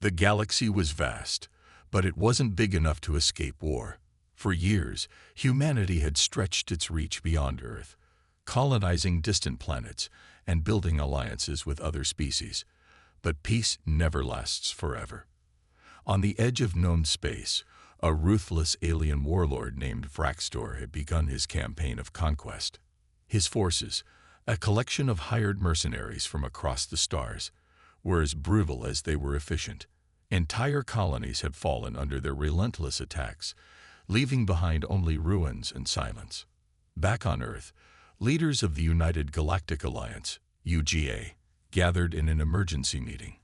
The galaxy was vast, but it wasn't big enough to escape war. For years, humanity had stretched its reach beyond Earth, colonizing distant planets and building alliances with other species. But peace never lasts forever. On the edge of known space, a ruthless alien warlord named Vraxtor had begun his campaign of conquest. His forces, a collection of hired mercenaries from across the stars, were as brutal as they were efficient. Entire colonies had fallen under their relentless attacks, leaving behind only ruins and silence. Back on Earth, leaders of the United Galactic Alliance, UGA, gathered in an emergency meeting.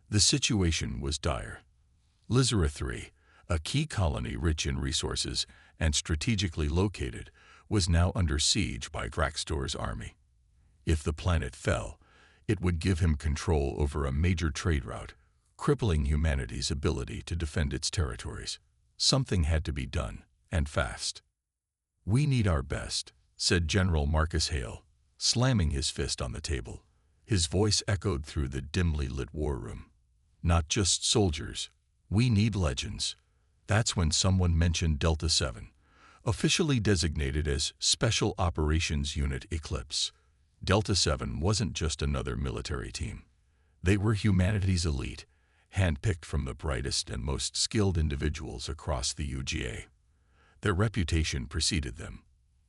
The situation was dire. Lizera 3, a key colony rich in resources and strategically located, was now under siege by Vraxtor's army. If the planet fell, it would give him control over a major trade route, crippling humanity's ability to defend its territories. Something had to be done, and fast. "We need our best," said General Marcus Hale, slamming his fist on the table. His voice echoed through the dimly lit war room. "Not just soldiers. We need legends." That's when someone mentioned Delta 7, officially designated as Special Operations Unit Eclipse. Delta 7 wasn't just another military team. They were humanity's elite, handpicked from the brightest and most skilled individuals across the UGA. Their reputation preceded them.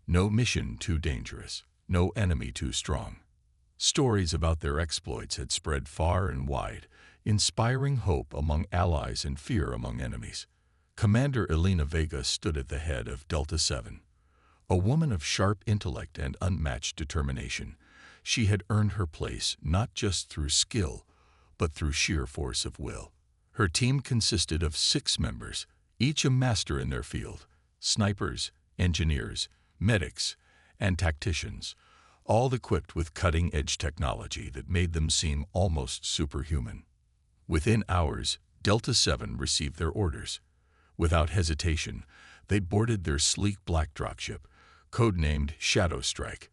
No mission too dangerous, no enemy too strong. Stories about their exploits had spread far and wide, inspiring hope among allies and fear among enemies. Commander Elena Vega stood at the head of Delta 7. A woman of sharp intellect and unmatched determination, she had earned her place not just through skill, but through sheer force of will. Her team consisted of 6 members, each a master in their field: snipers, engineers, medics, and tacticians, all equipped with cutting-edge technology that made them seem almost superhuman. Within hours, Delta 7 received their orders. Without hesitation, they boarded their sleek black dropship, codenamed Shadow Strike.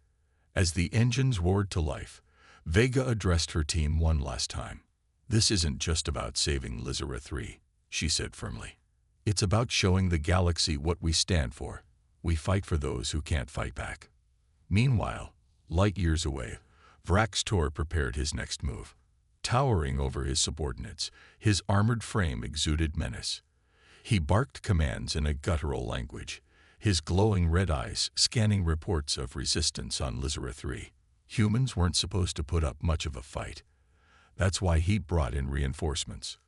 As the engines roared to life, Vega addressed her team one last time. "This isn't just about saving Lizera 3, she said firmly. "It's about showing the galaxy what we stand for. We fight for those who can't fight back." Meanwhile, light years away, Vraxtor prepared his next move. Towering over his subordinates, his armored frame exuded menace. He barked commands in a guttural language, his glowing red eyes scanning reports of resistance on Lizera 3. Humans weren't supposed to put up much of a fight. That's why he brought in reinforcements.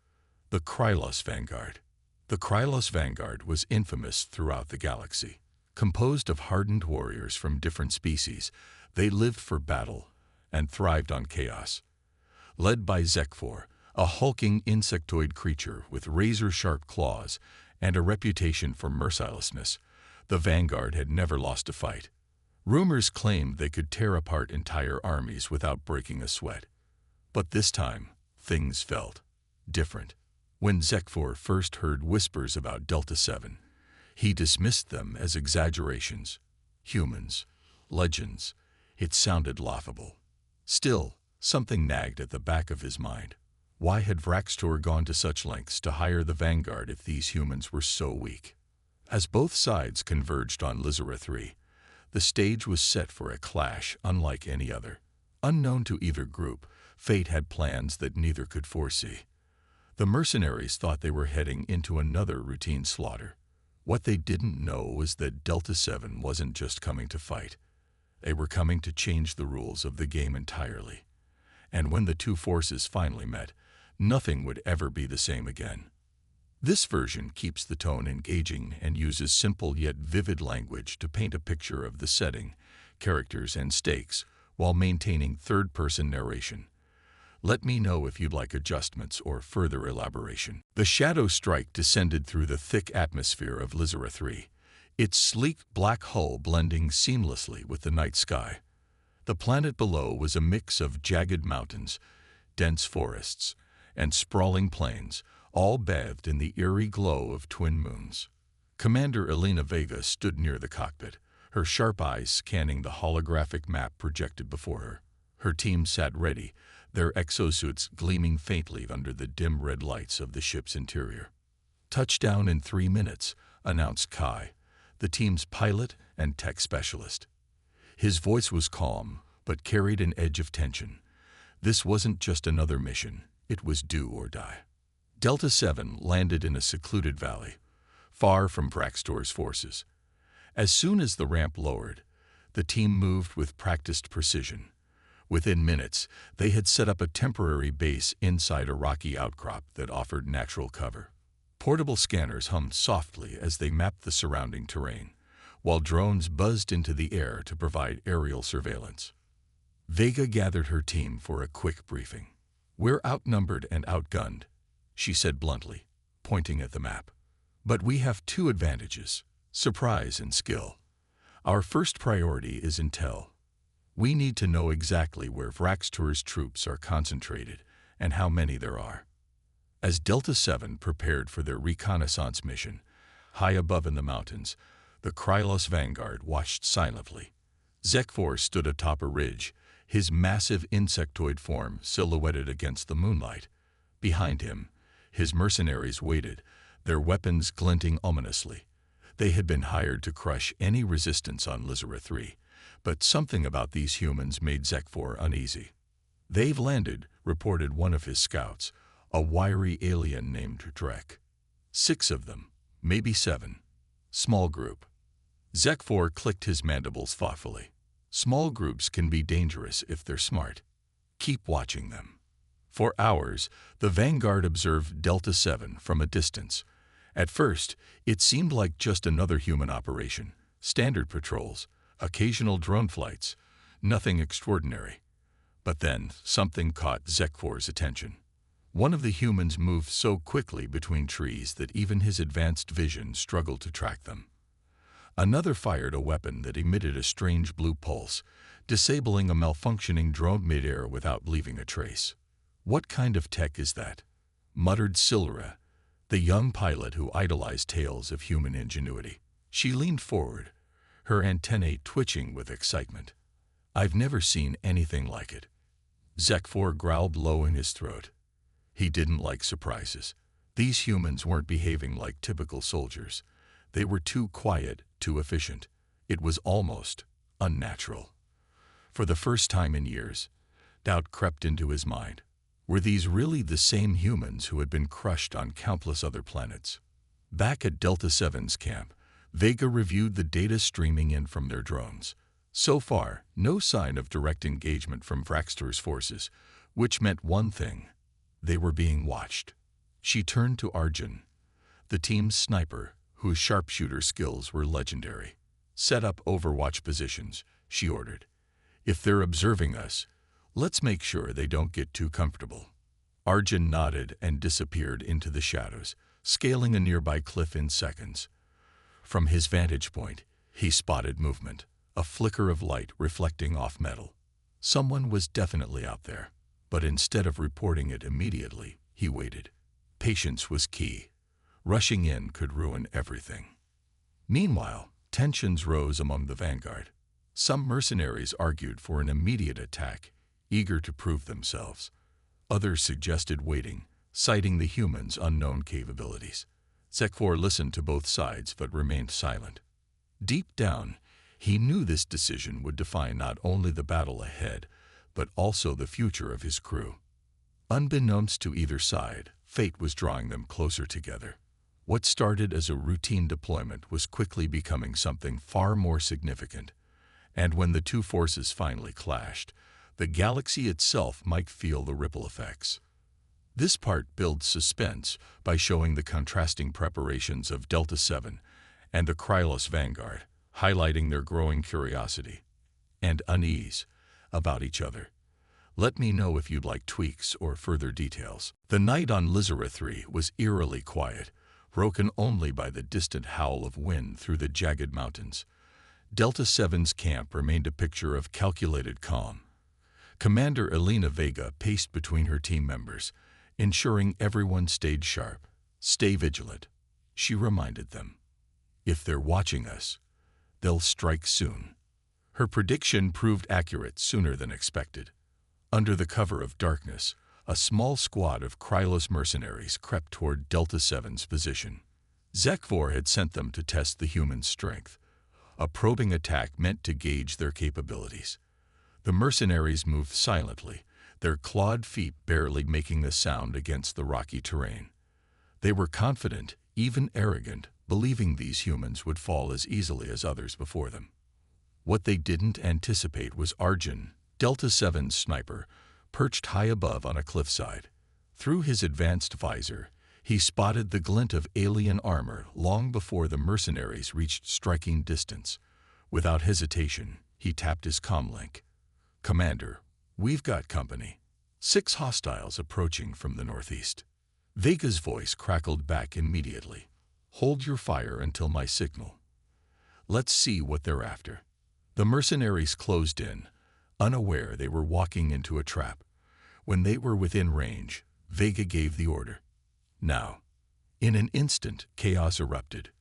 The Krylos Vanguard. The Krylos Vanguard was infamous throughout the galaxy. Composed of hardened warriors from different species, they lived for battle and thrived on chaos. Led by Zekfor, a hulking insectoid creature with razor-sharp claws and a reputation for mercilessness, the Vanguard had never lost a fight. Rumors claimed they could tear apart entire armies without breaking a sweat. But this time, things felt different. When Zekfor first heard whispers about Delta 7, he dismissed them as exaggerations. Humans, legends, it sounded laughable. Still, something nagged at the back of his mind. Why had Vraxtor gone to such lengths to hire the Vanguard if these humans were so weak? As both sides converged on Lizera 3, the stage was set for a clash unlike any other. Unknown to either group, fate had plans that neither could foresee. The mercenaries thought they were heading into another routine slaughter. What they didn't know was that Delta 7 wasn't just coming to fight. They were coming to change the rules of the game entirely. And when the two forces finally met, nothing would ever be the same again. This version keeps the tone engaging and uses simple yet vivid language to paint a picture of the setting, characters, and stakes while maintaining third-person narration. Let me know if you'd like adjustments or further elaboration. The Shadow Strike descended through the thick atmosphere of Lizera 3, its sleek black hull blending seamlessly with the night sky. The planet below was a mix of jagged mountains, dense forests, and sprawling plains, all bathed in the eerie glow of twin moons. Commander Elena Vega stood near the cockpit, her sharp eyes scanning the holographic map projected before her. Her team sat ready, their exosuits gleaming faintly under the dim red lights of the ship's interior. "Touchdown in 3 minutes," announced Kai, the team's pilot and tech specialist. His voice was calm, but carried an edge of tension. This wasn't just another mission, it was do or die. Delta 7 landed in a secluded valley, far from Braxtor's forces. As soon as the ramp lowered, the team moved with practiced precision. Within minutes, they had set up a temporary base inside a rocky outcrop that offered natural cover. Portable scanners hummed softly as they mapped the surrounding terrain, while drones buzzed into the air to provide aerial surveillance. Vega gathered her team for a quick briefing. "We're outnumbered and outgunned," she said bluntly, pointing at the map. "But we have 2 advantages: surprise and skill. Our first priority is intel. We need to know exactly where Vraxtor's troops are concentrated and how many there are." As Delta 7 prepared for their reconnaissance mission, high above in the mountains, the Krylos vanguard watched silently. Zekfor stood atop a ridge, his massive insectoid form silhouetted against the moonlight. Behind him, his mercenaries waited, their weapons glinting ominously. They had been hired to crush any resistance on Lizera 3, but something about these humans made Zekfor uneasy. "They've landed," reported one of his scouts, a wiry alien named Drek. 6 of them, maybe 7. Small group. Zekfor clicked his mandibles thoughtfully. "Small groups can be dangerous if they're smart. Keep watching them." For hours, the vanguard observed Delta 7 from a distance. At first, it seemed like just another human operation, standard patrols, occasional drone flights, nothing extraordinary. But then, something caught Zekfor's attention. One of the humans moved so quickly between trees that even his advanced vision struggled to track them. Another fired a weapon that emitted a strange blue pulse, disabling a malfunctioning drone midair without leaving a trace. "What kind of tech is that?" muttered Silra, the young pilot who idolized tales of human ingenuity. She leaned forward, her antennae twitching with excitement. "I've never seen anything like it." Zekfor growled low in his throat. He didn't like surprises. These humans weren't behaving like typical soldiers. They were too quiet, too efficient. It was almost unnatural. For the first time in years, doubt crept into his mind. Were these really the same humans who had been crushed on countless other planets? Back at Delta 7's camp, Vega reviewed the data streaming in from their drones. So far, no sign of direct engagement from Vraxtor's forces, which meant one thing: they were being watched. She turned to Arjun, the team's sniper, whose sharpshooter skills were legendary. "Set up overwatch positions," she ordered. "If they're observing us, let's make sure they don't get too comfortable." Arjun nodded and disappeared into the shadows, scaling a nearby cliff in seconds. From his vantage point, he spotted movement, a flicker of light reflecting off metal. Someone was definitely out there, but instead of reporting it immediately, he waited. Patience was key. Rushing in could ruin everything. Meanwhile, tensions rose among the vanguard. Some mercenaries argued for an immediate attack, eager to prove themselves. Others suggested waiting, citing the humans' unknown capabilities. Zekfor listened to both sides but remained silent. Deep down, he knew this decision would define not only the battle ahead, but also the future of his crew. Unbeknownst to either side, fate was drawing them closer together. What started as a routine deployment was quickly becoming something far more significant. And when the two forces finally clashed, the galaxy itself might feel the ripple effects. This part builds suspense by showing the contrasting preparations of Delta 7 and the Krylos vanguard, highlighting their growing curiosity and unease about each other. Let me know if you'd like tweaks or further details. The night on Lizera 3 was eerily quiet, broken only by the distant howl of wind through the jagged mountains. Delta 7's camp remained a picture of calculated calm. Commander Elena Vega paced between her team members, ensuring everyone stayed sharp. "Stay vigilant," she reminded them. "If they're watching us, they'll strike soon." Her prediction proved accurate sooner than expected. Under the cover of darkness, a small squad of Krylos mercenaries crept toward Delta 7's position. Zekvor had sent them to test the humans' strength, a probing attack meant to gauge their capabilities. The mercenaries moved silently, their clawed feet barely making a sound against the rocky terrain. They were confident, even arrogant, believing these humans would fall as easily as others before them. What they didn't anticipate was Arjun, Delta 7's sniper, perched high above on a cliffside. Through his advanced visor, he spotted the glint of alien armor long before the mercenaries reached striking distance. Without hesitation, he tapped his comlink. "Commander, we've got company. 6 hostiles approaching from the northeast." Vega's voice crackled back immediately. "Hold your fire until my signal. Let's see what they're after." The mercenaries closed in, unaware they were walking into a trap. When they were within range, Vega gave the order. Now. In an instant, chaos erupted.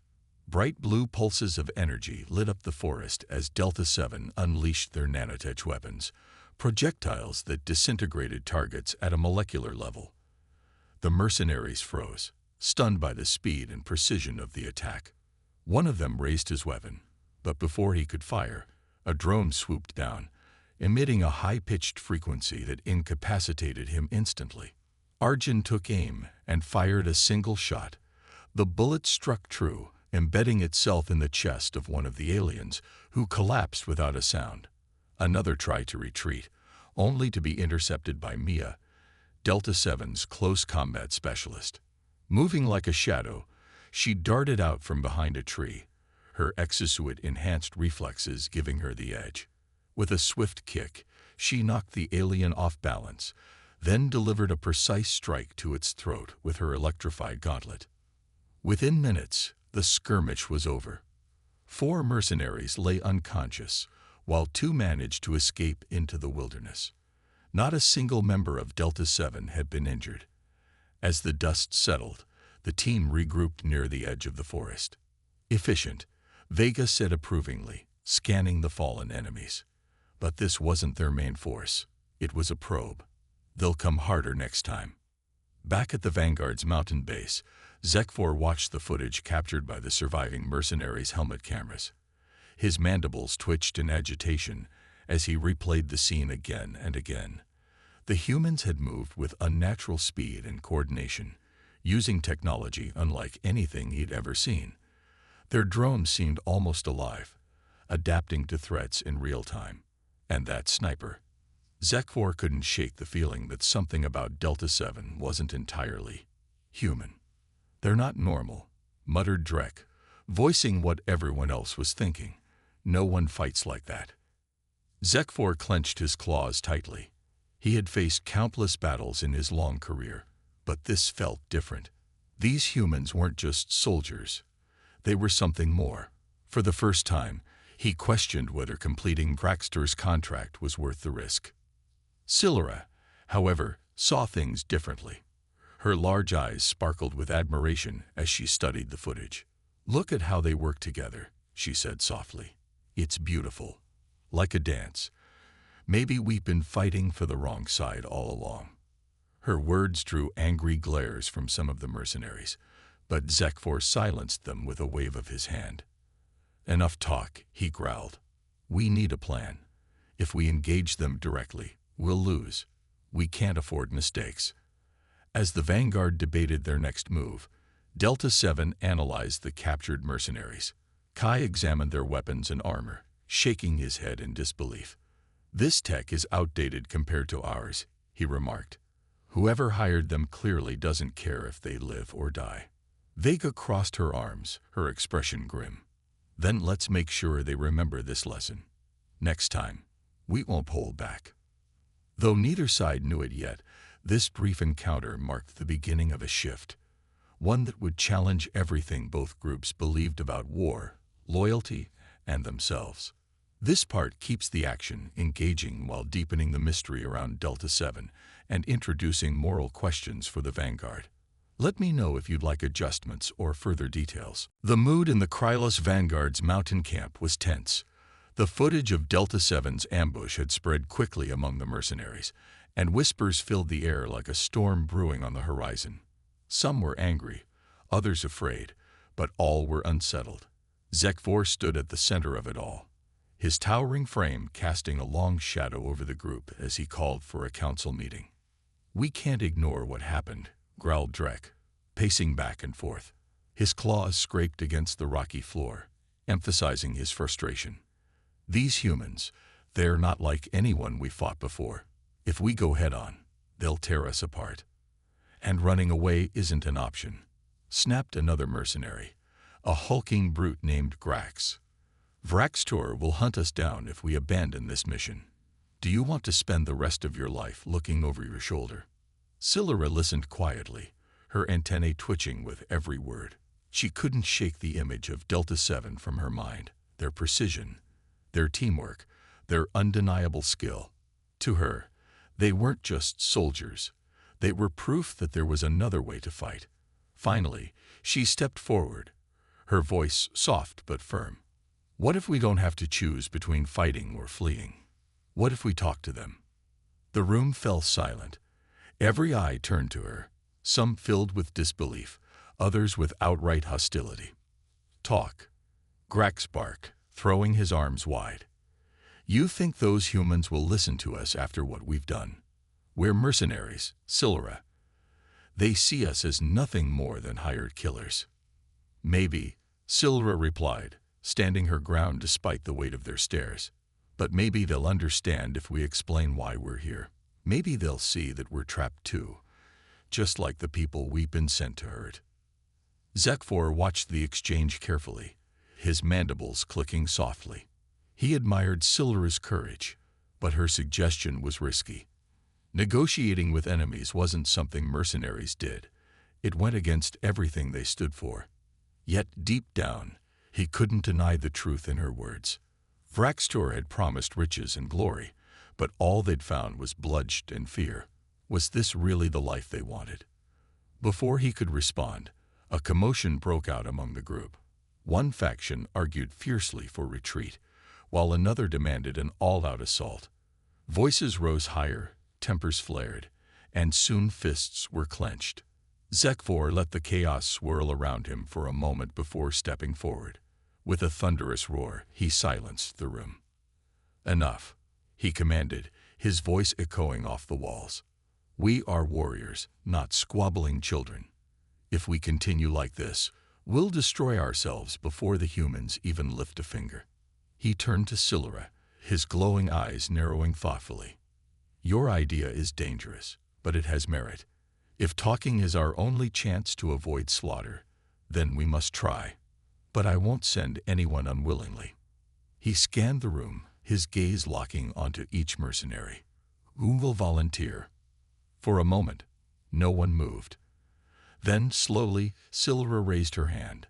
Bright blue pulses of energy lit up the forest as Delta 7 unleashed their nanotech weapons, projectiles that disintegrated targets at a molecular level. The mercenaries froze, stunned by the speed and precision of the attack. One of them raised his weapon, but before he could fire, a drone swooped down, emitting a high-pitched frequency that incapacitated him instantly. Arjun took aim and fired a single shot. The bullet struck true, embedding itself in the chest of one of the aliens, who collapsed without a sound. Another tried to retreat, only to be intercepted by Mia, Delta 7's close combat specialist. Moving like a shadow, she darted out from behind a tree, her exosuit-enhanced reflexes giving her the edge. With a swift kick, she knocked the alien off balance, then delivered a precise strike to its throat with her electrified gauntlet. Within minutes, the skirmish was over. 4 mercenaries lay unconscious, while 2 managed to escape into the wilderness. Not a single member of Delta 7 had been injured. As the dust settled, the team regrouped near the edge of the forest. "Efficient," Vega said approvingly, scanning the fallen enemies. But this wasn't their main force. It was a probe. They'll come harder next time. Back at the Vanguard's mountain base, Zekvor watched the footage captured by the surviving mercenaries' helmet cameras. His mandibles twitched in agitation as he replayed the scene again and again. The humans had moved with unnatural speed and coordination, using technology unlike anything he'd ever seen. Their drones seemed almost alive, adapting to threats in real time. And that sniper. Zekvor couldn't shake the feeling that something about Delta 7 wasn't entirely human. "They're not normal," muttered Drek, voicing what everyone else was thinking. "No one fights like that." Zekvor clenched his claws tightly. He had faced countless battles in his long career, but this felt different. These humans weren't just soldiers. They were something more. For the first time, he questioned whether completing Braxtor's contract was worth the risk. Silura, however, saw things differently. Her large eyes sparkled with admiration as she studied the footage. "Look at how they work together," she said softly. "It's beautiful. Like a dance. Maybe we've been fighting for the wrong side all along." Her words drew angry glares from some of the mercenaries, but Zekvor silenced them with a wave of his hand. "Enough talk," he growled. "We need a plan. If we engage them directly, we'll lose. We can't afford mistakes." As the Vanguard debated their next move, Delta 7 analyzed the captured mercenaries. Kai examined their weapons and armor, shaking his head in disbelief. "This tech is outdated compared to ours," he remarked. "Whoever hired them clearly doesn't care if they live or die." Vega crossed her arms, her expression grim. "Then let's make sure they remember this lesson. Next time, we won't hold back." Though neither side knew it yet, this brief encounter marked the beginning of a shift, one that would challenge everything both groups believed about war, loyalty, and themselves. This part keeps the action engaging while deepening the mystery around Delta 7 and introducing moral questions for the Vanguard. Let me know if you'd like adjustments or further details. The mood in the Krylos Vanguard's mountain camp was tense. The footage of Delta 7's ambush had spread quickly among the mercenaries, and whispers filled the air like a storm brewing on the horizon. Some were angry, others afraid, but all were unsettled. Zekfor stood at the center of it all, his towering frame casting a long shadow over the group as he called for a council meeting. "We can't ignore what happened," growled Drek, pacing back and forth. His claws scraped against the rocky floor, emphasizing his frustration. "These humans, they're not like anyone we fought before. If we go head-on, they'll tear us apart. And running away isn't an option," snapped another mercenary, a hulking brute named Grax. "Vraxtor will hunt us down if we abandon this mission. Do you want to spend the rest of your life looking over your shoulder?" Silura listened quietly, her antennae twitching with every word. She couldn't shake the image of Delta 7 from her mind, their precision, their teamwork, their undeniable skill. To her, they weren't just soldiers. They were proof that there was another way to fight. Finally, she stepped forward, her voice soft but firm. "What if we don't have to choose between fighting or fleeing? What if we talk to them?" The room fell silent. Every eye turned to her, some filled with disbelief, others with outright hostility. "Talk," Grax barked, throwing his arms wide. "You think those humans will listen to us after what we've done? We're mercenaries, Silura. They see us as nothing more than hired killers." "Maybe," Silura replied, standing her ground despite the weight of their stares. "But maybe they'll understand if we explain why we're here. Maybe they'll see that we're trapped too, just like the people we've been sent to hurt." Zekfor watched the exchange carefully, his mandibles clicking softly. He admired Silura's courage, but her suggestion was risky. Negotiating with enemies wasn't something mercenaries did. It went against everything they stood for. Yet deep down, he couldn't deny the truth in her words. Vraxtor had promised riches and glory, but all they'd found was bloodshed and fear. Was this really the life they wanted? Before he could respond, a commotion broke out among the group. One faction argued fiercely for retreat, while another demanded an all-out assault. Voices rose higher, tempers flared, and soon fists were clenched. Zekfor let the chaos swirl around him for a moment before stepping forward. With a thunderous roar, he silenced the room. "Enough," he commanded, his voice echoing off the walls. "We are warriors, not squabbling children. If we continue like this, we'll destroy ourselves before the humans even lift a finger." He turned to Silura, his glowing eyes narrowing thoughtfully. "Your idea is dangerous, but it has merit. If talking is our only chance to avoid slaughter, then we must try. But I won't send anyone unwillingly." He scanned the room, his gaze locking onto each mercenary. "Who will volunteer?" For a moment, no one moved. Then, slowly, Silura raised her hand.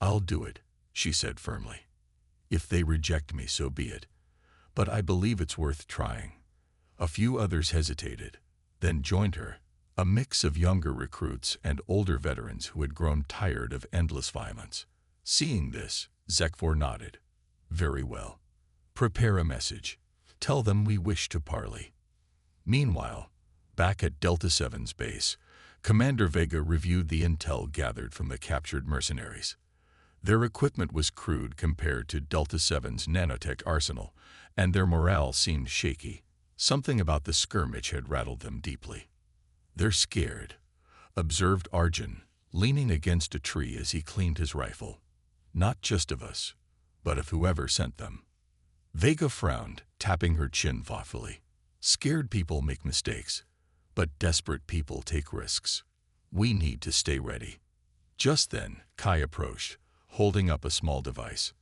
"I'll do it," she said firmly. "If they reject me, so be it. But I believe it's worth trying." A few others hesitated, then joined her, a mix of younger recruits and older veterans who had grown tired of endless violence. Seeing this, Zekfor nodded. "Very well. Prepare a message. Tell them we wish to parley." Meanwhile, back at Delta 7's base, Commander Vega reviewed the intel gathered from the captured mercenaries. Their equipment was crude compared to Delta 7's nanotech arsenal, and their morale seemed shaky. Something about the skirmish had rattled them deeply. "They're scared," observed Arjun, leaning against a tree as he cleaned his rifle. "Not just of us, but of whoever sent them." Vega frowned, tapping her chin thoughtfully. "Scared people make mistakes, but desperate people take risks. We need to stay ready." Just then, Kai approached, holding up a small device.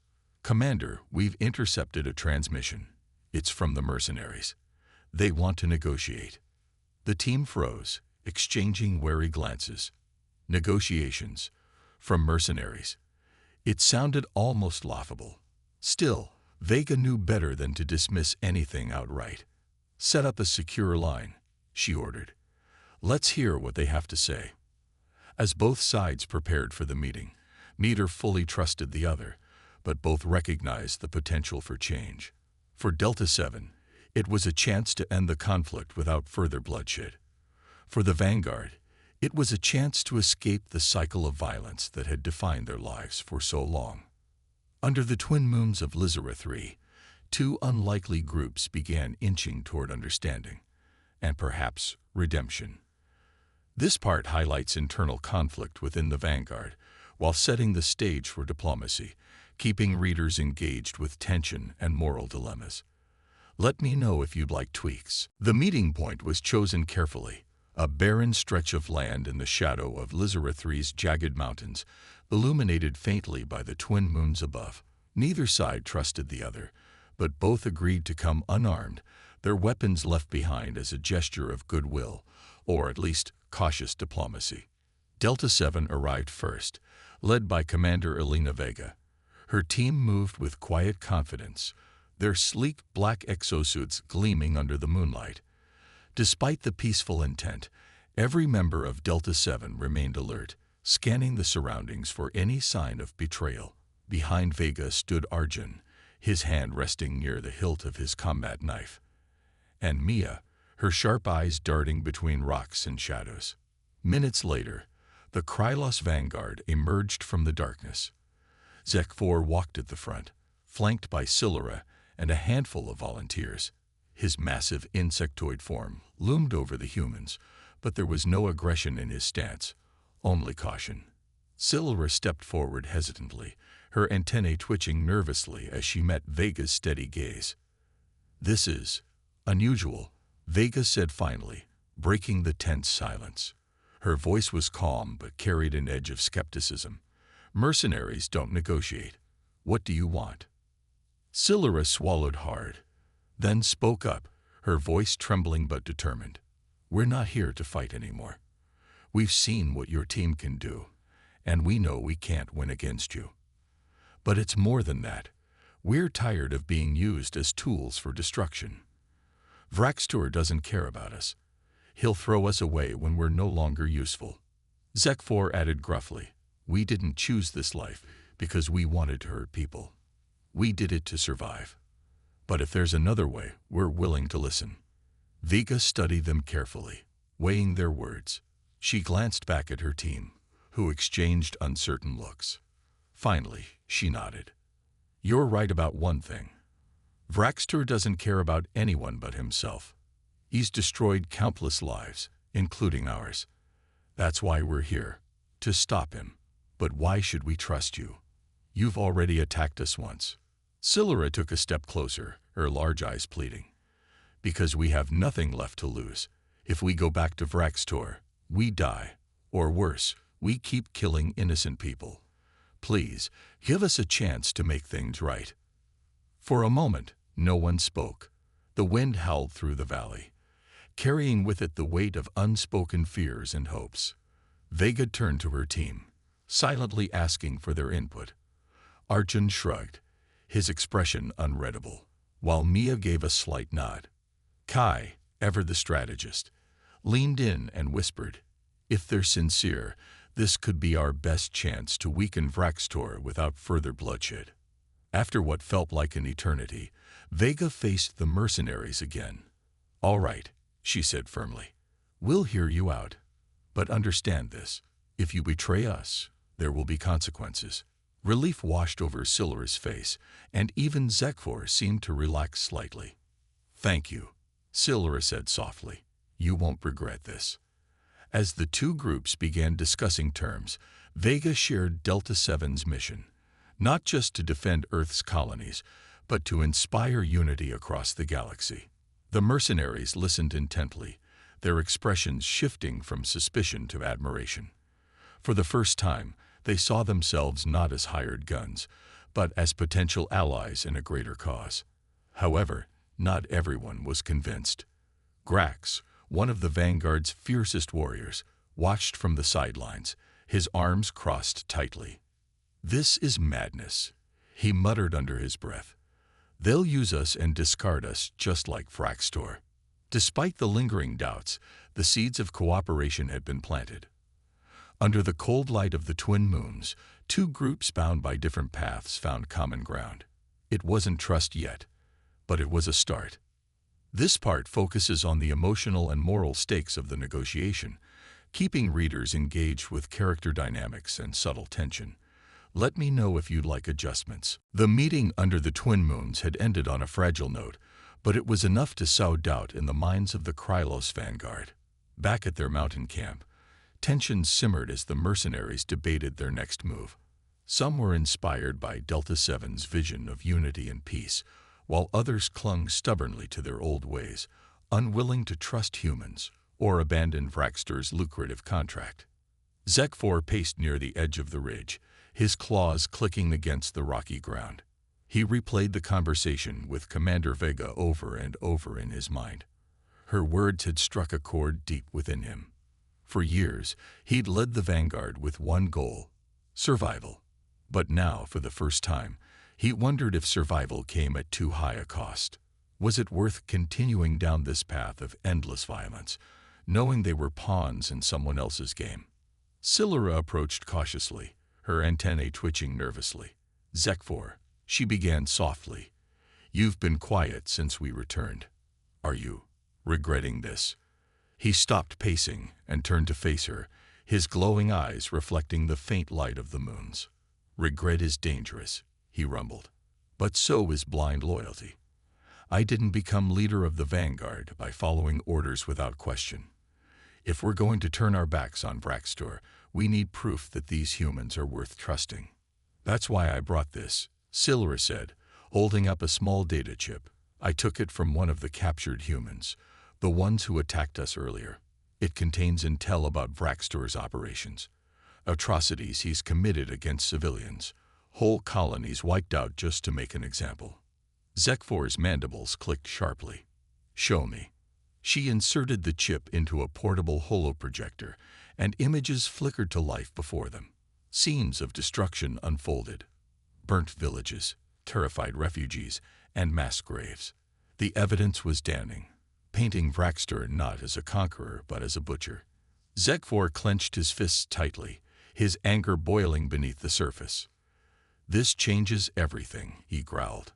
"Commander, we've intercepted a transmission. It's from the mercenaries. They want to negotiate." The team froze, exchanging wary glances. Negotiations from mercenaries. It sounded almost laughable. Still, Vega knew better than to dismiss anything outright. "Set up a secure line," she ordered. "Let's hear what they have to say." As both sides prepared for the meeting, neither fully trusted the other, but both recognized the potential for change. For Delta 7, It was a chance to end the conflict without further bloodshed. For the vanguard, it was a chance to escape the cycle of violence that had defined their lives for so long. Under the twin moons of Lizareth III, two unlikely groups began inching toward understanding, and perhaps redemption. This part highlights internal conflict within the vanguard, while setting the stage for diplomacy, keeping readers engaged with tension and moral dilemmas. Let me know if you'd like tweaks. The meeting point was chosen carefully, a barren stretch of land in the shadow of Lizareth III's jagged mountains, illuminated faintly by the twin moons above. Neither side trusted the other, but both agreed to come unarmed, their weapons left behind as a gesture of goodwill, or at least cautious diplomacy. Delta 7 arrived first, led by Commander Elena Vega. Her team moved with quiet confidence, their sleek black exosuits gleaming under the moonlight. Despite the peaceful intent, every member of Delta 7 remained alert, scanning the surroundings for any sign of betrayal. Behind Vega stood Arjun, his hand resting near the hilt of his combat knife, and Mia, her sharp eyes darting between rocks and shadows. Minutes later, the Krylos vanguard emerged from the darkness. Zek-4 walked at the front, flanked by Silura and a handful of volunteers. His massive insectoid form loomed over the humans, but there was no aggression in his stance, only caution. Silura stepped forward hesitantly, her antennae twitching nervously as she met Vega's steady gaze. "This is unusual," Vega said finally, breaking the tense silence. Her voice was calm but carried an edge of skepticism. "Mercenaries don't negotiate. What do you want?" Silura swallowed hard, then spoke up, her voice trembling but determined. "We're not here to fight anymore. We've seen what your team can do, and we know we can't win against you. But it's more than that. We're tired of being used as tools for destruction. Vraxtor doesn't care about us. He'll throw us away when we're no longer useful." Zek-4 added gruffly, "We didn't choose this life because we wanted to hurt people. We did it to survive. But if there's another way, we're willing to listen." Vega studied them carefully, weighing their words. She glanced back at her team, who exchanged uncertain looks. Finally, she nodded. "You're right about one thing. Vraxtor doesn't care about anyone but himself. He's destroyed countless lives, including ours. That's why we're here, to stop him. But why should we trust you? You've already attacked us once." Silura took a step closer, her large eyes pleading. "Because we have nothing left to lose. If we go back to Vraxtor, we die. Or worse, we keep killing innocent people. Please, give us a chance to make things right." For a moment, no one spoke. The wind howled through the valley, carrying with it the weight of unspoken fears and hopes. Vega turned to her team, silently asking for their input. Arjun shrugged, his expression unreadable, while Mia gave a slight nod. Kai, ever the strategist, leaned in and whispered, "If they're sincere, this could be our best chance to weaken Vraxtor without further bloodshed." After what felt like an eternity, Vega faced the mercenaries again. "All right," she said firmly. "We'll hear you out. But understand this. If you betray us, there will be consequences." Relief washed over Silura's face, and even Zek-4 seemed to relax slightly. "Thank you," Silura said softly. "You won't regret this." As the two groups began discussing terms, Vega shared Delta 7's mission, not just to defend Earth's colonies, but to inspire unity across the galaxy. The mercenaries listened intently, their expressions shifting from suspicion to admiration. For the first time, they saw themselves not as hired guns, but as potential allies in a greater cause. However, not everyone was convinced. Grax, one of the Vanguard's fiercest warriors, watched from the sidelines, his arms crossed tightly. "This is madness," he muttered under his breath. "They'll use us and discard us just like Vraxtor." Despite the lingering doubts, the seeds of cooperation had been planted. Under the cold light of the twin moons, two groups bound by different paths found common ground. It wasn't trust yet, but it was a start. This part focuses on the emotional and moral stakes of the negotiation, keeping readers engaged with character dynamics and subtle tension. Let me know if you'd like adjustments. The meeting under the twin moons had ended on a fragile note, but it was enough to sow doubt in the minds of the Krylos vanguard. Back at their mountain camp, tensions simmered as the mercenaries debated their next move. Some were inspired by Delta 7's vision of unity and peace, while others clung stubbornly to their old ways, unwilling to trust humans or abandon Vraxter's lucrative contract. Zekfor paced near the edge of the ridge, his claws clicking against the rocky ground. He replayed the conversation with Commander Vega over and over in his mind. Her words had struck a chord deep within him. For years, he'd led the vanguard with one goal: survival. But now, for the first time, he wondered if survival came at too high a cost. Was it worth continuing down this path of endless violence, knowing they were pawns in someone else's game? Silura approached cautiously, her antennae twitching nervously. "Zekfor," she began softly, "you've been quiet since we returned. Are you regretting this?" He stopped pacing and turned to face her, his glowing eyes reflecting the faint light of the moons. "Regret is dangerous," he rumbled, "but so is blind loyalty. I didn't become leader of the vanguard by following orders without question. If we're going to turn our backs on Vraxtor, we need proof that these humans are worth trusting. That's why I brought this," Silura said, holding up a small data chip. "I took it from one of the captured humans, the ones who attacked us earlier. It contains intel about Vraxtor's operations, atrocities he's committed against civilians, whole colonies wiped out just to make an example." Zekfor's mandibles clicked sharply. "Show me." She inserted the chip into a portable holoprojector, and images flickered to life before them. Scenes of destruction unfolded. Burnt villages, terrified refugees, and mass graves. The evidence was damning, painting Vraxtor not as a conqueror but as a butcher. Zekfor clenched his fists tightly, his anger boiling beneath the surface. "This changes everything," he growled.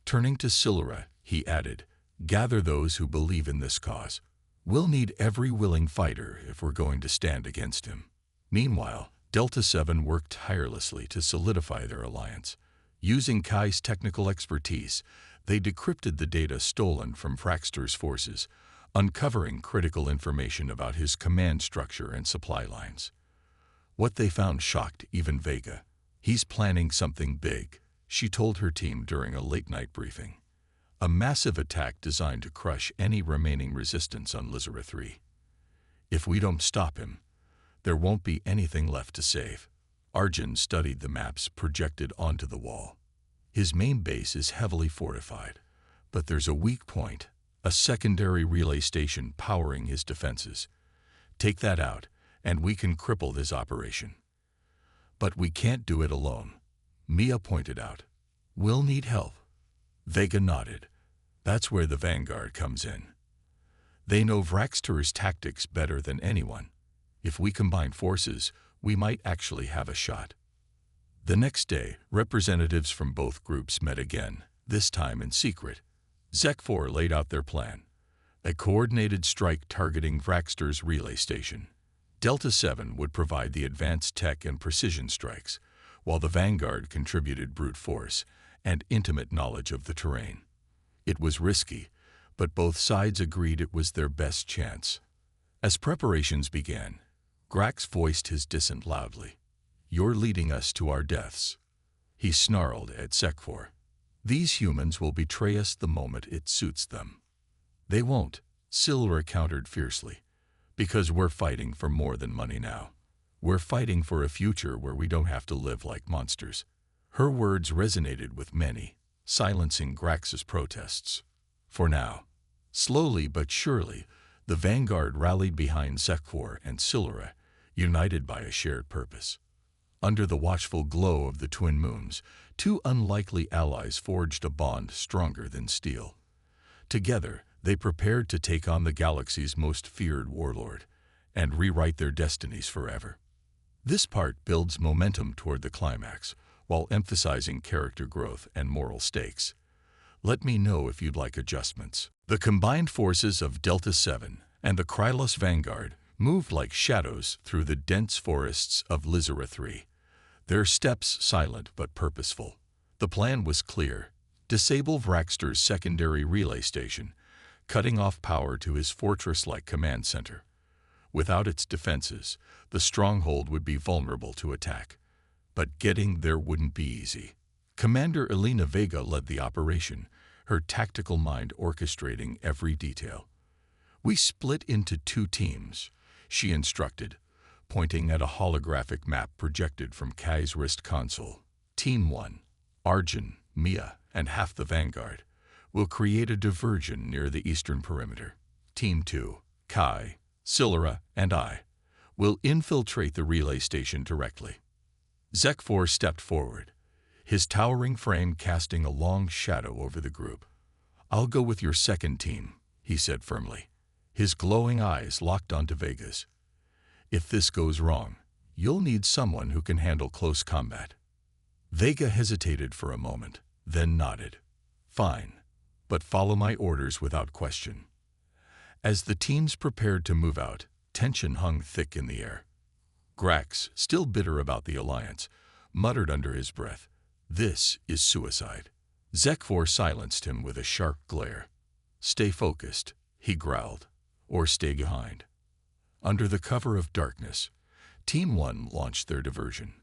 Turning to Silura, he added, "Gather those who believe in this cause. We'll need every willing fighter if we're going to stand against him." Meanwhile, Delta 7 worked tirelessly to solidify their alliance. Using Kai's technical expertise, they decrypted the data stolen from Vraxtor's forces, uncovering critical information about his command structure and supply lines. What they found shocked even Vega. "He's planning something big," she told her team during a late-night briefing. "A massive attack designed to crush any remaining resistance on Lizera 3. If we don't stop him, there won't be anything left to save." Arjun studied the maps projected onto the wall. "His main base is heavily fortified, but there's a weak point, a secondary relay station powering his defenses. Take that out, and we can cripple his operation." "But we can't do it alone," Mia pointed out. "We'll need help." Vega nodded. "That's where the vanguard comes in. They know Vraxtor's tactics better than anyone. If we combine forces, we might actually have a shot." The next day, representatives from both groups met again, this time in secret. Zekfor laid out their plan: a coordinated strike targeting Vraxtor's relay station. Delta 7 would provide the advanced tech and precision strikes, while the vanguard contributed brute force and intimate knowledge of the terrain. It was risky, but both sides agreed it was their best chance. As preparations began, Grax voiced his dissent loudly. "You're leading us to our deaths." He snarled at Zekfor. "These humans will betray us the moment it suits them." "They won't," Silura countered fiercely, "because we're fighting for more than money now. We're fighting for a future where we don't have to live like monsters." Her words resonated with many, silencing Grax's protests. For now, slowly but surely, the vanguard rallied behind Zekfor and Silura, united by a shared purpose. Under the watchful glow of the twin moons, two unlikely allies forged a bond stronger than steel. Together, they prepared to take on the galaxy's most feared warlord and rewrite their destinies forever. This part builds momentum toward the climax, while emphasizing character growth and moral stakes. Let me know if you'd like adjustments. The combined forces of Delta 7 and the Krylos Vanguard moved like shadows through the dense forests of Lizera 3, their steps silent but purposeful. The plan was clear: disable Vraxter's secondary relay station, cutting off power to his fortress-like command center. Without its defenses, the stronghold would be vulnerable to attack. But getting there wouldn't be easy. Commander Elena Vega led the operation, her tactical mind orchestrating every detail. "We split into 2 teams," she instructed, pointing at a holographic map projected from Kai's wrist console. "Team 1, Arjun, Mia, and half the Vanguard, will create a diversion near the eastern perimeter. Team 2, Kai, Silura, and I, will infiltrate the relay station directly." Zekfor stepped forward, his towering frame casting a long shadow over the group. "I'll go with your second team," he said firmly, his glowing eyes locked onto Vega's. "If this goes wrong, you'll need someone who can handle close combat." Vega hesitated for a moment, then nodded. "Fine, but follow my orders without question." As the teams prepared to move out, tension hung thick in the air. Grax, still bitter about the alliance, muttered under his breath, "This is suicide." Zekfor silenced him with a sharp glare. "Stay focused," he growled, "or stay behind." Under the cover of darkness, Team 1 launched their diversion.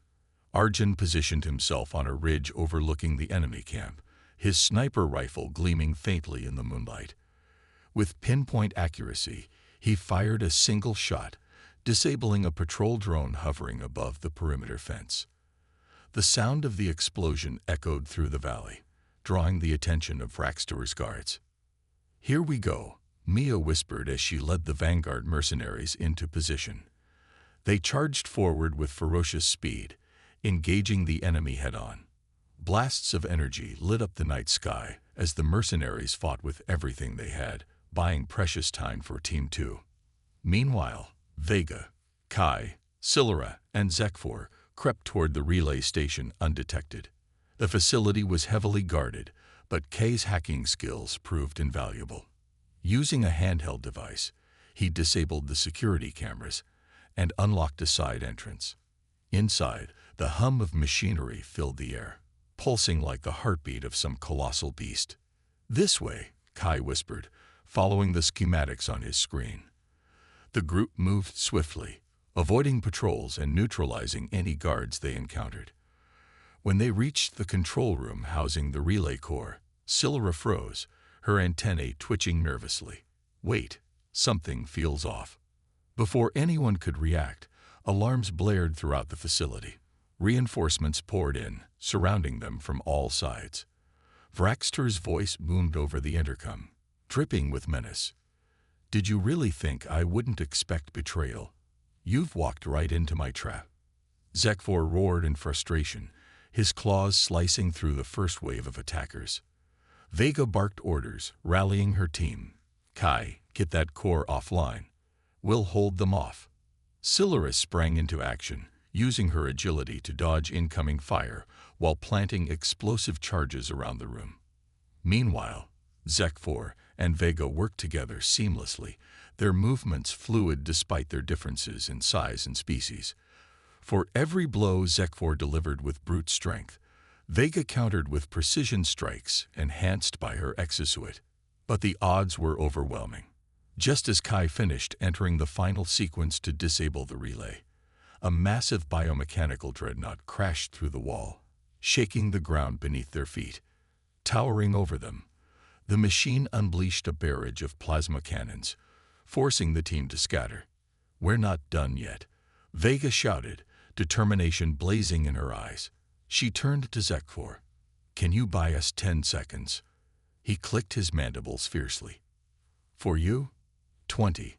Arjun positioned himself on a ridge overlooking the enemy camp, his sniper rifle gleaming faintly in the moonlight. With pinpoint accuracy, he fired a single shot, disabling a patrol drone hovering above the perimeter fence. The sound of the explosion echoed through the valley, drawing the attention of Vraxter's guards. "Here we go," Mia whispered as she led the Vanguard mercenaries into position. They charged forward with ferocious speed, engaging the enemy head-on. Blasts of energy lit up the night sky as the mercenaries fought with everything they had, buying precious time for Team 2. Meanwhile, Vega, Kai, Silura, and Zekfor crept toward the relay station undetected. The facility was heavily guarded, but Kai's hacking skills proved invaluable. Using a handheld device, he disabled the security cameras and unlocked a side entrance. Inside, the hum of machinery filled the air, pulsing like the heartbeat of some colossal beast. "This way," Kai whispered, following the schematics on his screen. The group moved swiftly, avoiding patrols and neutralizing any guards they encountered. When they reached the control room housing the relay core, Silura froze, her antennae twitching nervously. "Wait, something feels off." Before anyone could react, alarms blared throughout the facility. Reinforcements poured in, surrounding them from all sides. Vraxter's voice boomed over the intercom, dripping with menace. "Did you really think I wouldn't expect betrayal? You've walked right into my trap." Zekfor roared in frustration, his claws slicing through the first wave of attackers. Vega barked orders, rallying her team. "Kai, get that core offline. We'll hold them off." Silura sprang into action, using her agility to dodge incoming fire while planting explosive charges around the room. Meanwhile, Zekfor and Vega worked together seamlessly, their movements fluid despite their differences in size and species. For every blow Zekfor delivered with brute strength, Vega countered with precision strikes enhanced by her exosuit. But the odds were overwhelming. Just as Kai finished entering the final sequence to disable the relay, a massive biomechanical dreadnought crashed through the wall, shaking the ground beneath their feet. Towering over them, the machine unleashed a barrage of plasma cannons, forcing the team to scatter. "We're not done yet," Vega shouted, determination blazing in her eyes. She turned to Zekfor. "Can you buy us 10 seconds?" He clicked his mandibles fiercely. "For you? 20.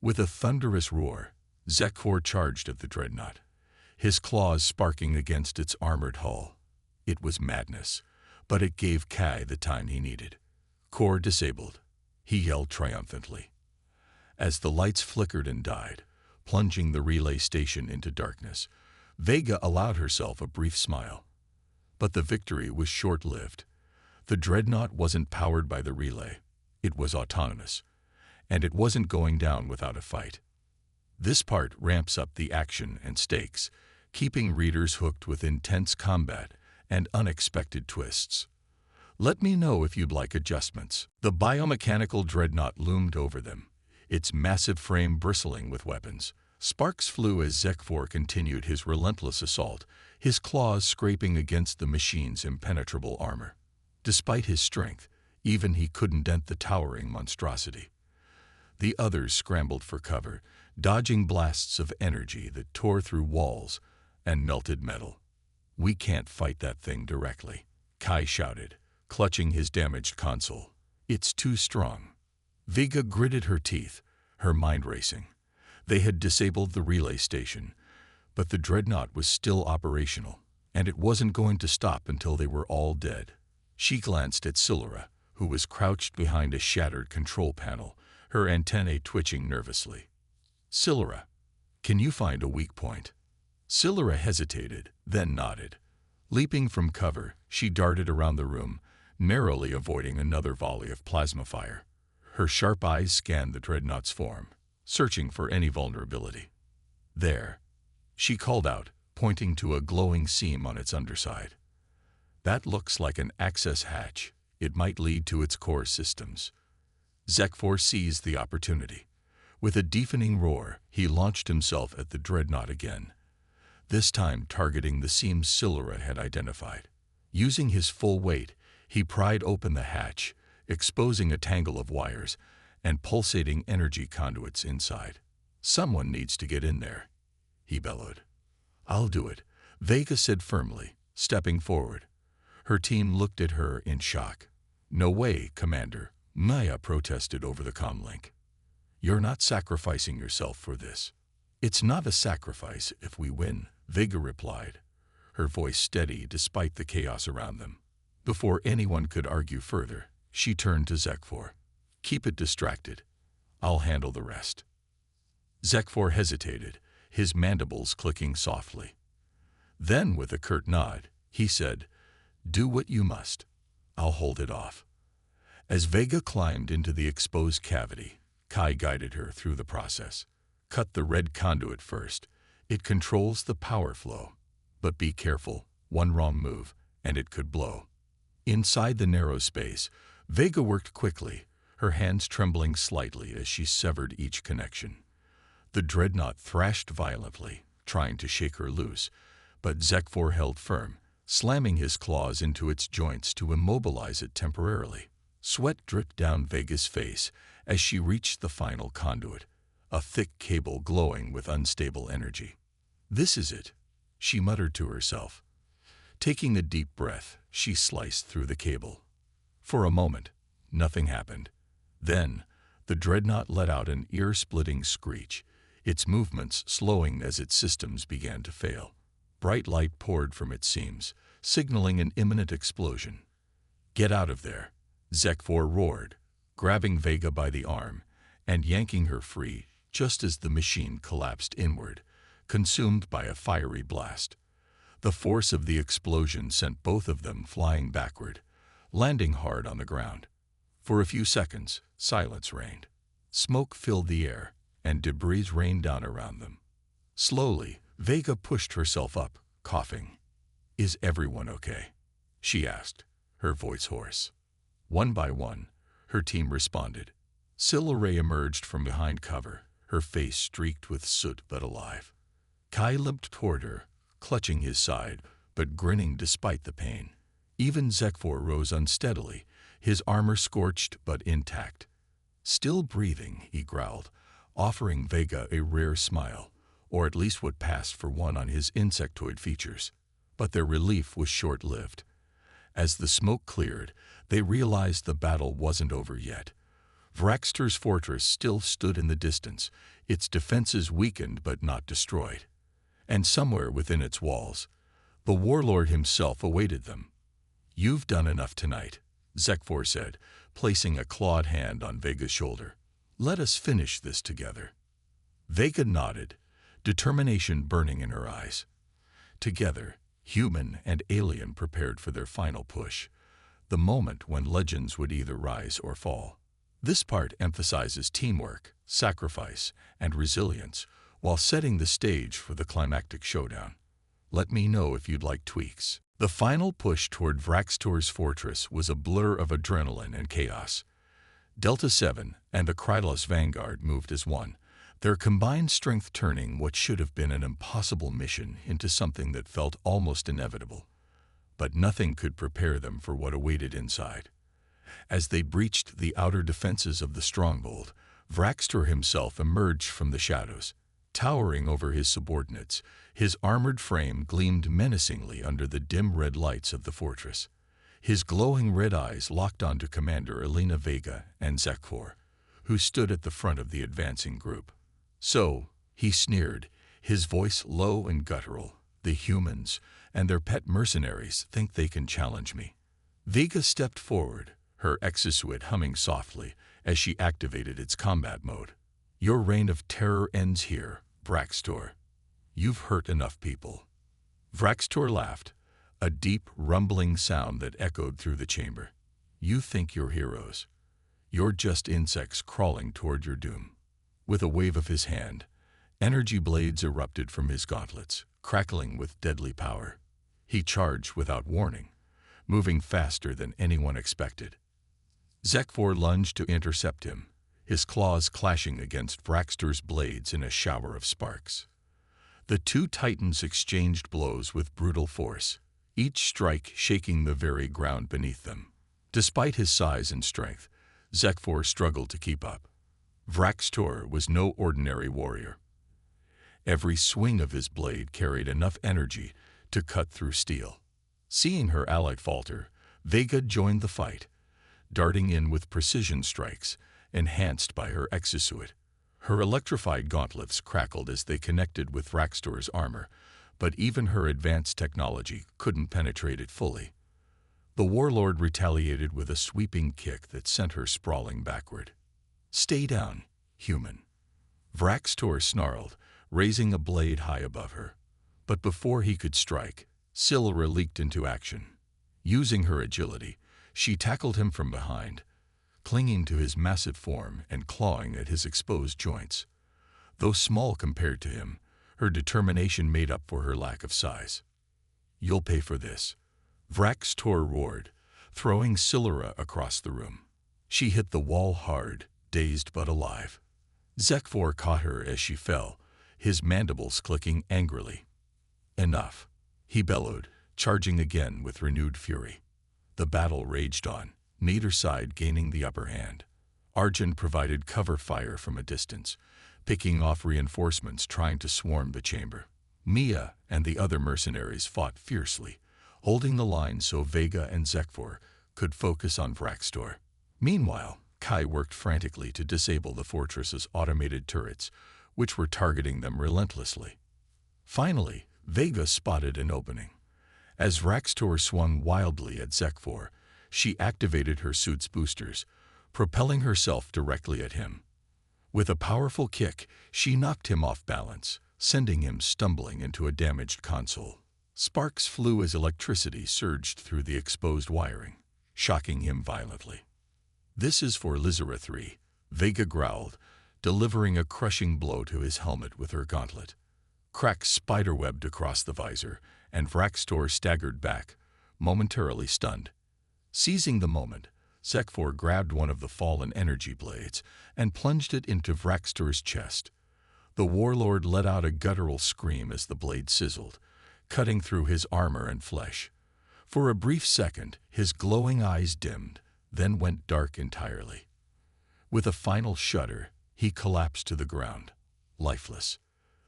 With a thunderous roar, Zekfor charged at the dreadnought, his claws sparking against its armored hull. It was madness, but it gave Kai the time he needed. "Core disabled," he yelled triumphantly. As the lights flickered and died, plunging the relay station into darkness, Vega allowed herself a brief smile. But the victory was short-lived. The dreadnought wasn't powered by the relay. It was autonomous, and it wasn't going down without a fight. This part ramps up the action and stakes, keeping readers hooked with intense combat and unexpected twists. Let me know if you'd like adjustments. The biomechanical dreadnought loomed over them, its massive frame bristling with weapons. Sparks flew as Zekfor continued his relentless assault, his claws scraping against the machine's impenetrable armor. Despite his strength, even he couldn't dent the towering monstrosity. The others scrambled for cover, dodging blasts of energy that tore through walls and melted metal. "We can't fight that thing directly," Kai shouted, clutching his damaged console. "It's too strong." Vega gritted her teeth, her mind racing. They had disabled the relay station, but the dreadnought was still operational, and it wasn't going to stop until they were all dead. She glanced at Silura, who was crouched behind a shattered control panel, her antennae twitching nervously. "Silura, can you find a weak point?" Silura hesitated, then nodded. Leaping from cover, she darted around the room, narrowly avoiding another volley of plasma fire. Her sharp eyes scanned the dreadnought's form, searching for any vulnerability. "There," she called out, pointing to a glowing seam on its underside. "That looks like an access hatch. It might lead to its core systems." Zekfor seized the opportunity. With a deafening roar, he launched himself at the dreadnought again, this time targeting the seams Silura had identified. Using his full weight, he pried open the hatch, exposing a tangle of wires and pulsating energy conduits inside. "Someone needs to get in there," he bellowed. "I'll do it," Vega said firmly, stepping forward. Her team looked at her in shock. "No way, Commander," Maya protested over the comlink. "You're not sacrificing yourself for this." "It's not a sacrifice if we win," Vega replied, her voice steady despite the chaos around them. Before anyone could argue further, she turned to Zekfor. "Keep it distracted. I'll handle the rest." Zekfor hesitated, his mandibles clicking softly. Then, with a curt nod, he said, "Do what you must. I'll hold it off." As Vega climbed into the exposed cavity, Kai guided her through the process. "Cut the red conduit first. It controls the power flow. But be careful, one wrong move, and it could blow." Inside the narrow space, Vega worked quickly, her hands trembling slightly as she severed each connection. The dreadnought thrashed violently, trying to shake her loose, but Zekfor held firm, slamming his claws into its joints to immobilize it temporarily. Sweat dripped down Vega's face as she reached the final conduit, a thick cable glowing with unstable energy. "This is it," she muttered to herself. Taking a deep breath, she sliced through the cable. For a moment, nothing happened. Then, the dreadnought let out an ear-splitting screech, its movements slowing as its systems began to fail. Bright light poured from its seams, signaling an imminent explosion. "Get out of there," Zekfor roared, grabbing Vega by the arm and yanking her free just as the machine collapsed inward, consumed by a fiery blast. The force of the explosion sent both of them flying backward, landing hard on the ground. For a few seconds, silence reigned. Smoke filled the air, and debris rained down around them. Slowly, Vega pushed herself up, coughing. "Is everyone okay?" she asked, her voice hoarse. One by one, her team responded. Silura emerged from behind cover, her face streaked with soot but alive. Kai limped toward her, clutching his side, but grinning despite the pain. Even Zekfor rose unsteadily, his armor scorched but intact. "Still breathing," he growled, offering Vega a rare smile, or at least what passed for one on his insectoid features. But their relief was short-lived. As the smoke cleared, they realized the battle wasn't over yet. Vraxter's fortress still stood in the distance, its defenses weakened but not destroyed. And somewhere within its walls, the warlord himself awaited them. "You've done enough tonight," Zekfor said, placing a clawed hand on Vega's shoulder. "Let us finish this together." Vega nodded, determination burning in her eyes. Together, human and alien prepared for their final push, the moment when legends would either rise or fall. This part emphasizes teamwork, sacrifice, and resilience while setting the stage for the climactic showdown. Let me know if you'd like tweaks. The final push toward Vraxtor's fortress was a blur of adrenaline and chaos. Delta 7 and the Krylos Vanguard moved as one, their combined strength turning what should have been an impossible mission into something that felt almost inevitable. But nothing could prepare them for what awaited inside. As they breached the outer defenses of the stronghold, Vraxtor himself emerged from the shadows. Towering over his subordinates, his armored frame gleamed menacingly under the dim red lights of the fortress. His glowing red eyes locked onto Commander Elena Vega and Zekfor, who stood at the front of the advancing group. "So," he sneered, his voice low and guttural, "the humans and their pet mercenaries think they can challenge me." Vega stepped forward, her exosuit humming softly as she activated its combat mode. "Your reign of terror ends here, Vraxtor. You've hurt enough people." Vraxtor laughed, a deep, rumbling sound that echoed through the chamber. "You think you're heroes. You're just insects crawling toward your doom." With a wave of his hand, energy blades erupted from his gauntlets, crackling with deadly power. He charged without warning, moving faster than anyone expected. Zekfor lunged to intercept him, his claws clashing against Vraxtor's blades in a shower of sparks. The two titans exchanged blows with brutal force, each strike shaking the very ground beneath them. Despite his size and strength, Zekfor struggled to keep up. Vraxtor was no ordinary warrior. Every swing of his blade carried enough energy to cut through steel. Seeing her ally falter, Vega joined the fight, darting in with precision strikes, enhanced by her exosuit. Her electrified gauntlets crackled as they connected with Vraxtor's armor, but even her advanced technology couldn't penetrate it fully. The warlord retaliated with a sweeping kick that sent her sprawling backward. "Stay down, human." Vraxtor snarled, raising a blade high above her. But before he could strike, Silra leaped into action. Using her agility, she tackled him from behind, clinging to his massive form and clawing at his exposed joints. Though small compared to him, her determination made up for her lack of size. "You'll pay for this," Vraxtor roared, throwing Silra across the room. She hit the wall hard, dazed but alive. Zekfor caught her as she fell, his mandibles clicking angrily. "Enough," he bellowed, charging again with renewed fury. The battle raged on, neither side gaining the upper hand. Argent provided cover fire from a distance, picking off reinforcements trying to swarm the chamber. Mia and the other mercenaries fought fiercely, holding the line so Vega and Zekfor could focus on Vraxtor. Meanwhile, Kai worked frantically to disable the fortress's automated turrets, which were targeting them relentlessly. Finally, Vega spotted an opening. As Vraxtor swung wildly at Zekfor, she activated her suit's boosters, propelling herself directly at him. With a powerful kick, she knocked him off balance, sending him stumbling into a damaged console. Sparks flew as electricity surged through the exposed wiring, shocking him violently. "This is for Lizera 3, Vega growled, delivering a crushing blow to his helmet with her gauntlet. Cracks spiderwebbed across the visor, and Vraxtor staggered back, momentarily stunned. Seizing the moment, Zekfor grabbed one of the fallen energy blades and plunged it into Vraxtor's chest. The warlord let out a guttural scream as the blade sizzled, cutting through his armor and flesh. For a brief second, his glowing eyes dimmed, then went dark entirely. With a final shudder, he collapsed to the ground, lifeless.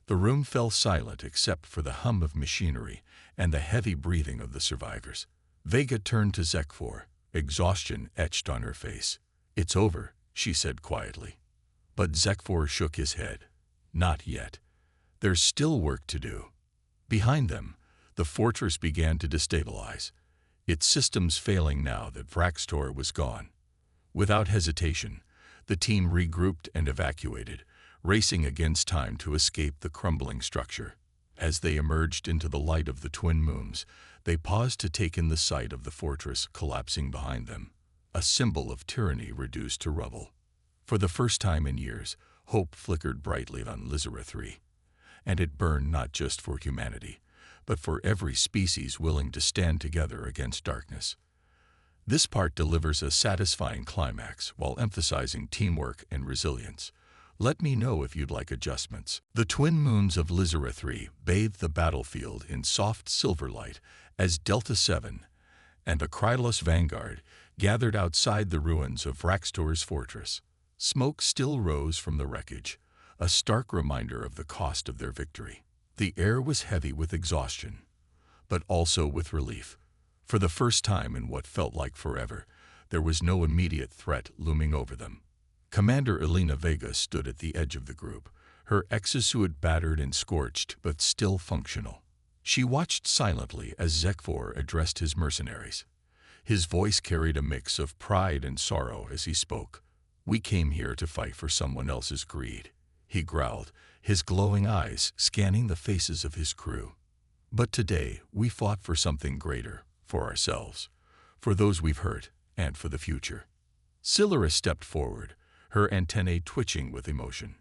The room fell silent except for the hum of machinery and the heavy breathing of the survivors. Vega turned to Zekfor, exhaustion etched on her face. "It's over," she said quietly. But Zekfor shook his head. "Not yet. There's still work to do." Behind them, the fortress began to destabilize, its systems failing now that Vraxtor was gone. Without hesitation, the team regrouped and evacuated, racing against time to escape the crumbling structure. As they emerged into the light of the twin moons, they paused to take in the sight of the fortress collapsing behind them, a symbol of tyranny reduced to rubble. For the first time in years, hope flickered brightly on Lizera 3. And it burned not just for humanity, but for every species willing to stand together against darkness. This part delivers a satisfying climax while emphasizing teamwork and resilience. Let me know if you'd like adjustments. The twin moons of Lizera 3 bathed the battlefield in soft silver light as Delta 7 and a Krylos vanguard gathered outside the ruins of Vraxtor's fortress. Smoke still rose from the wreckage, a stark reminder of the cost of their victory. The air was heavy with exhaustion, but also with relief. For the first time in what felt like forever, there was no immediate threat looming over them. Commander Elena Vega stood at the edge of the group, her exosuit battered and scorched but still functional. She watched silently as Zekfor addressed his mercenaries. His voice carried a mix of pride and sorrow as he spoke. "We came here to fight for someone else's greed," he growled, his glowing eyes scanning the faces of his crew. "But today we fought for something greater, for ourselves, for those we've hurt, and for the future." Silura stepped forward, her antennae twitching with emotion.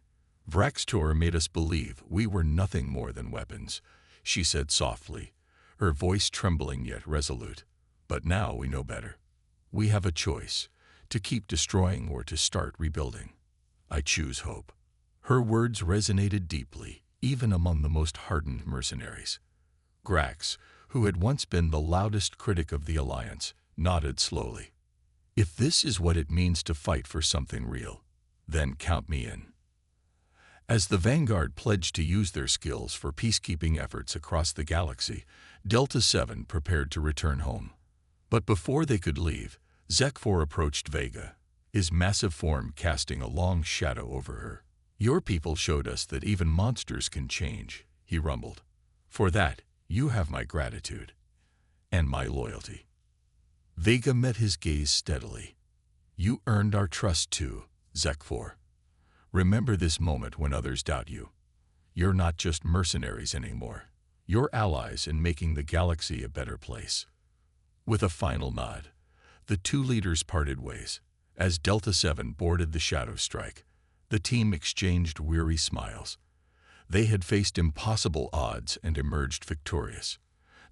"Vraxtor made us believe we were nothing more than weapons," she said softly, her voice trembling yet resolute. "But now we know better. We have a choice, to keep destroying or to start rebuilding. I choose hope." Her words resonated deeply, even among the most hardened mercenaries. Grax, who had once been the loudest critic of the Alliance, nodded slowly. "If this is what it means to fight for something real, then count me in." As the Vanguard pledged to use their skills for peacekeeping efforts across the galaxy, Delta 7 prepared to return home. But before they could leave, Zekfor approached Vega, his massive form casting a long shadow over her. "Your people showed us that even monsters can change," he rumbled. "For that, you have my gratitude and my loyalty." Vega met his gaze steadily. "You earned our trust too, Zekfor. Remember this moment when others doubt you. You're not just mercenaries anymore. You're allies in making the galaxy a better place." With a final nod, the two leaders parted ways. As Delta 7 boarded the Shadow Strike, the team exchanged weary smiles. They had faced impossible odds and emerged victorious,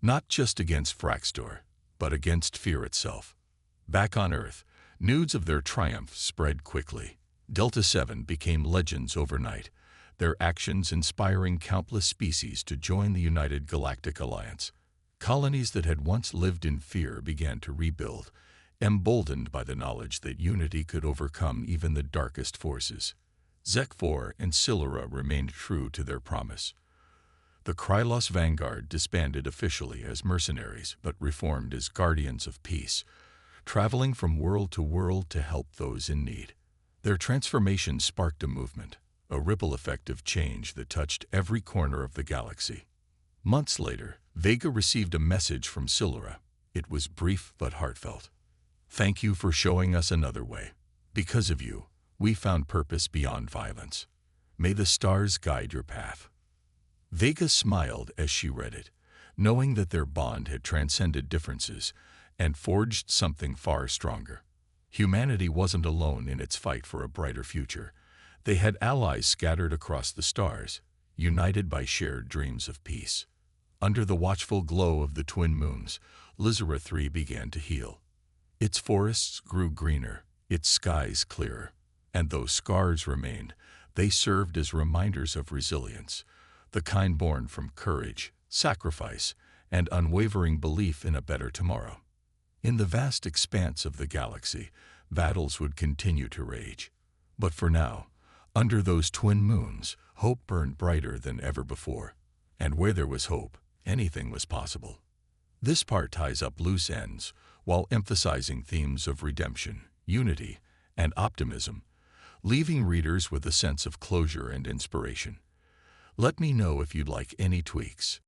not just against Vraxtor, but against fear itself. Back on Earth, news of their triumph spread quickly. Delta 7 became legends overnight, their actions inspiring countless species to join the United Galactic Alliance. Colonies that had once lived in fear began to rebuild, emboldened by the knowledge that unity could overcome even the darkest forces. Zekfor and Silura remained true to their promise. The Krylos Vanguard disbanded officially as mercenaries but reformed as guardians of peace, traveling from world to help those in need. Their transformation sparked a movement, a ripple effect of change that touched every corner of the galaxy. Months later, Vega received a message from Silura. It was brief but heartfelt. "Thank you for showing us another way. Because of you, we found purpose beyond violence. May the stars guide your path." Vega smiled as she read it, knowing that their bond had transcended differences and forged something far stronger. Humanity wasn't alone in its fight for a brighter future. They had allies scattered across the stars, united by shared dreams of peace. Under the watchful glow of the twin moons, Lizera 3 began to heal. Its forests grew greener, its skies clearer, and though scars remained, they served as reminders of resilience, the kind born from courage, sacrifice, and unwavering belief in a better tomorrow. In the vast expanse of the galaxy, battles would continue to rage. But for now, under those twin moons, hope burned brighter than ever before. And where there was hope, anything was possible. This part ties up loose ends while emphasizing themes of redemption, unity, and optimism, leaving readers with a sense of closure and inspiration. Let me know if you'd like any tweaks.